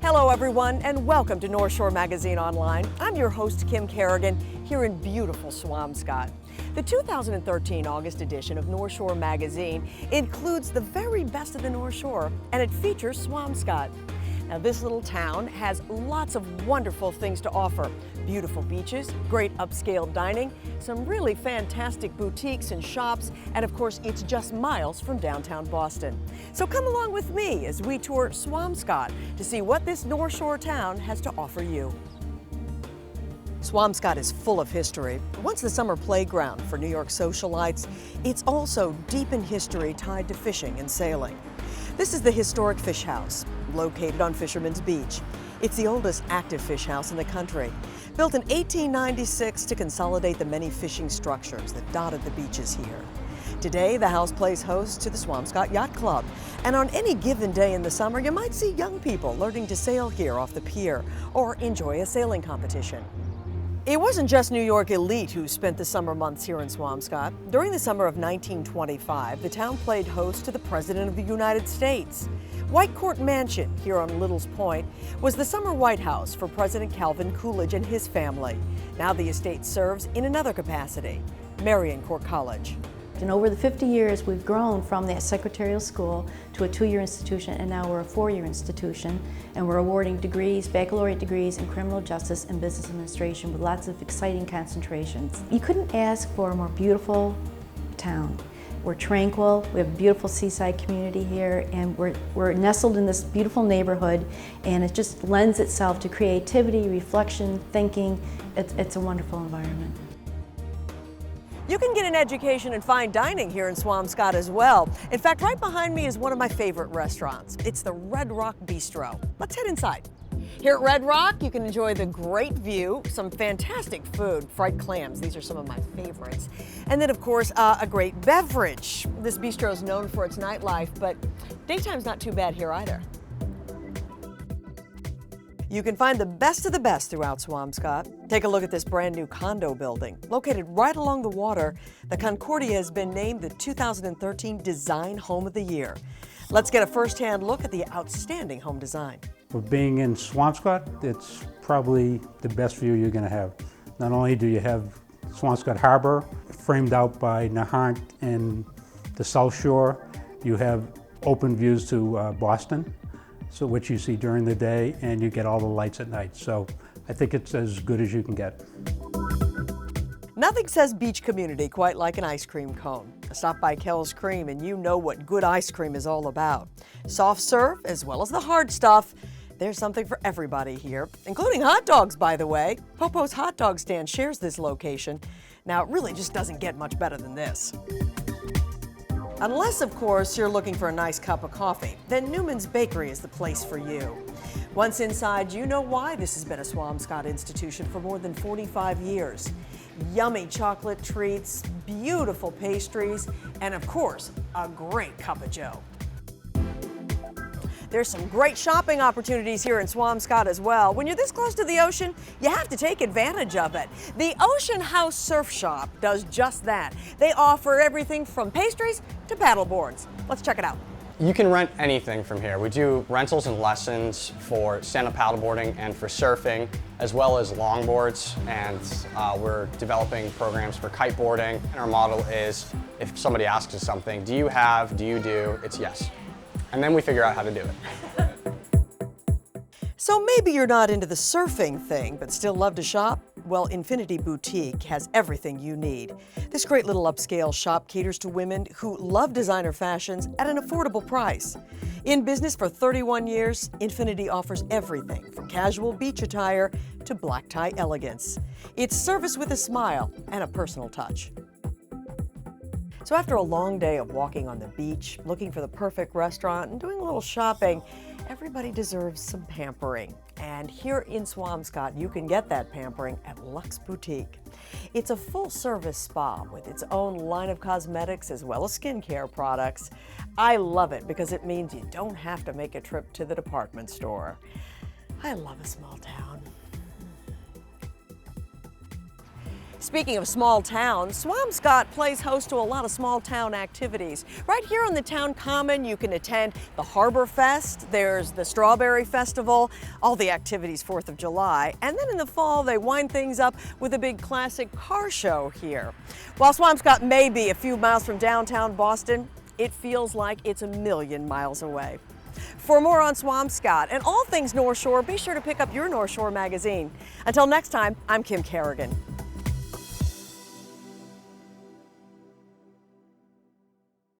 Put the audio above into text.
Hello everyone and welcome to North Shore Magazine Online. I'm your host Kim Carrigan here in beautiful Swampscott. The 2013 August edition of North Shore Magazine includes the very best of the North Shore and it features Swampscott. Now this little town has lots of wonderful things to offer. Beautiful beaches, great upscale dining, some really fantastic boutiques and shops, and of course it's just miles from downtown Boston. So come along with me as we tour Swampscott to see what this North Shore town has to offer you. Swampscott is full of history. Once the summer playground for New York socialites, it's also deep in history tied to fishing and sailing. This is the historic fish house, located on Fisherman's Beach. It's the oldest active fish house in the country, built in 1896 to consolidate the many fishing structures that dotted the beaches here. Today, the house plays host to the Swampscott Yacht Club, and on any given day in the summer, you might see young people learning to sail here off the pier or enjoy a sailing competition. It wasn't just New York elite who spent the summer months here in Swampscott. During the summer of 1925, the town played host to the President of the United States. White Court Mansion here on Little's Point was the summer White House for President Calvin Coolidge and his family. Now the estate serves in another capacity, Marion Court College. And over the 50 years, we've grown from that secretarial school to a 2-year institution, and now we're a 4-year institution, and we're awarding degrees, baccalaureate degrees in criminal justice and business administration with lots of exciting concentrations. You couldn't ask for a more beautiful town. We're tranquil, we have a beautiful seaside community here, and we're nestled in this beautiful neighborhood, and it just lends itself to creativity, reflection, thinking. It's a wonderful environment. You can get an education and fine dining here in Swampscott as well. In fact, right behind me is one of my favorite restaurants. It's the Rock Bistro. Let's head inside. Here at Rock, you can enjoy the great view, some fantastic food, fried clams. These are some of my favorites. And then, of course, a great beverage. This bistro is known for its nightlife, but daytime's not too bad here either. You can find the best of the best throughout Swampscott. Take a look at this brand new condo building. Located right along the water, the Concordia has been named the 2013 Design Home of the Year. Let's get a first-hand look at the outstanding home design. For being in Swampscott, it's probably the best view you're going to have. Not only do you have Swampscott Harbor, framed out by Nahant and the South Shore, you have open views to Boston, so which you see during the day, and you get all the lights at night. So I think it's as good as you can get. Nothing says beach community quite like an ice cream cone. Stop by Kell's Kreme and you know what good ice cream is all about. Soft serve as well as the hard stuff. There's something for everybody here, including hot dogs, by the way. Popo's hot dog stand shares this location. Now, it really just doesn't get much better than this. Unless, of course, you're looking for a nice cup of coffee, then Newman's Bakery is the place for you. Once inside, you know why this has been a Swampscott institution for more than 45 years. Yummy chocolate treats, beautiful pastries, and of course, a great cup of joe. There's some great shopping opportunities here in Swampscott as well. When you're this close to the ocean, you have to take advantage of it. The Ocean House Surf Shop does just that. They offer everything from pastries to paddle boards. Let's check it out. You can rent anything from here. We do rentals and lessons for stand-up paddleboarding and for surfing, as well as longboards, and we're developing programs for kiteboarding. And our model is, if somebody asks us something, do you have, do you do, it's yes. And then we figure out how to do it. So maybe you're not into the surfing thing, but still love to shop? Well, LuxeBeautique has everything you need. This great little upscale shop caters to women who love designer fashions at an affordable price. In business for 31 years, Infinity offers everything from casual beach attire to black tie elegance. It's service with a smile and a personal touch. So after a long day of walking on the beach, looking for the perfect restaurant, and doing a little shopping, everybody deserves some pampering. And here in Swampscott, you can get that pampering at LuxeBeautique. It's a full-service spa with its own line of cosmetics as well as skincare products. I love it because it means you don't have to make a trip to the department store. I love a small town. Speaking of small towns, Swampscott plays host to a lot of small town activities. Right here on the town common, you can attend the Harbor Fest, there's the Strawberry Festival, all the activities 4th of July, and then in the fall they wind things up with a big classic car show here. While Swampscott may be a few miles from downtown Boston, it feels like it's a million miles away. For more on Swampscott and all things North Shore, be sure to pick up your North Shore magazine. Until next time, I'm Kim Carrigan.